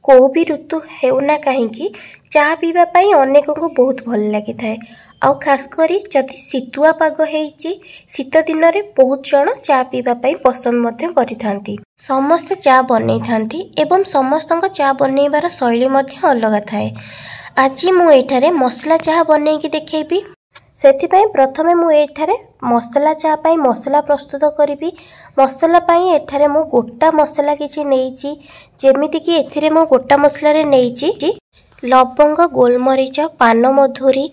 कोई भी ऋतु हेउना कहीं चा पीवा पाई अनेक को बहुत भल लगी थाए। आउ खास करी जदि शीतुआ पाग हेइची शीत दिन रे बहुत जन चा पीवा पाई पसंद मध्य करिथांती। समस्त चा बनै थांती एवं समस्तक चा बनैबार शैली मध्य अलग थाए। आज मु एठारे मसला चाह बनैकी देखैबी। सेथिपाई प्रथमे मु एठारे मसला चाह पाई मसला प्रस्तुत करिबी। मसला पाई एठारे मु गोटा मसला किछि नेइची, जेमिति कि एथिरे मु गोटा मसला रे नेइची लवंग, गोलमरीच, पानमधुरी,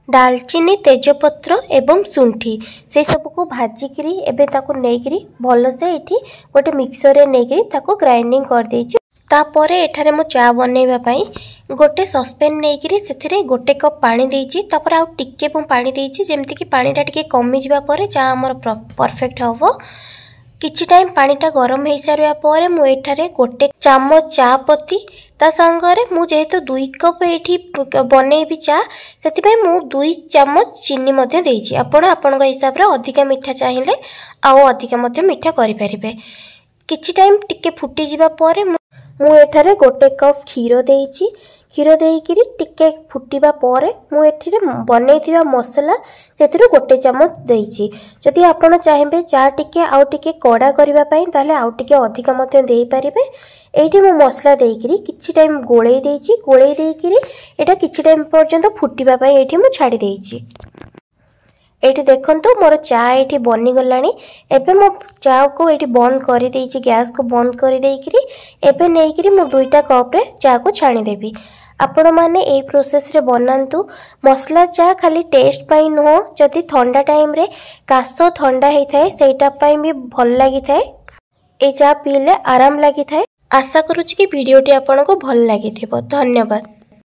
दालचीनी, तेजपत्र एवं सुंठी से सब को भाजिकी एबे ताको नेइकरी भल से एठी गोटे मिक्सर रे नेइकरी ताको ग्राइंडिंग कर देइची। तापरे एठारे मु चा बनैबा पाई गोटे सस्पेन नेइकरी सेथिरे गोटे कप पानी देइची। तापर आ टिके मु पानी देइची जेमति कि पानीटा टिके कमी जिबा परे चा हमर परफेक्ट हबो। किछि टाइम पानीटा गरम हेइ सारिया परे मु एठारे गोटे चामच चा पत्ती ता संगरे मु जेहेतु 2 कप एठी बनैबी चा सेतिपय मु 2 चामच चीनी मध्ये देइची। आपण आपनका हिसाब रे अधिका मीठा चाहिले आ अधिका मध्ये मीठा करि परिबे। किछि टाइम टिके फुटी जिबा परे मु एठारे गोटे कप खीरो देइची। खीरो देइकिरी टिके फुटिबा परे मु एठिरे बनैथिबा मसला सेथिरु गोटे चामच देइची। जदि आपण चाहेबे चा टिके आउ टिके कड़ा करिबा पई ताले आउ टिके अधिका मध्ये देई परिबे। एठी मु मसला देइकिरी किछि टाइम गोळेई देइची। गोळेई देइकिरी एटा किछि टाइम पर्यंत फुटिबा पई एठी मु छाडी देइची। एठी देखंतु मोर चा एठी बनी गलानी। एबे मो चा को एठी बंद करि देइची, गैस को बंद करि देइकिरी एबे नेइकिरी मु 2टा कप रे चा को छाणी देबी। आपण माने ए प्रोसेस रे बनांतु। मसला चा खाली टेस्ट पाई नो, जदि ठंडा टाइम रे कासो ठंडा हेइ थाए सेटा पाई भी भल लागि थाए। ए चा पीले आराम लागि थाए। आशा करूची कि वीडियोटी आपनको भल लागि थिबो। धन्यवाद।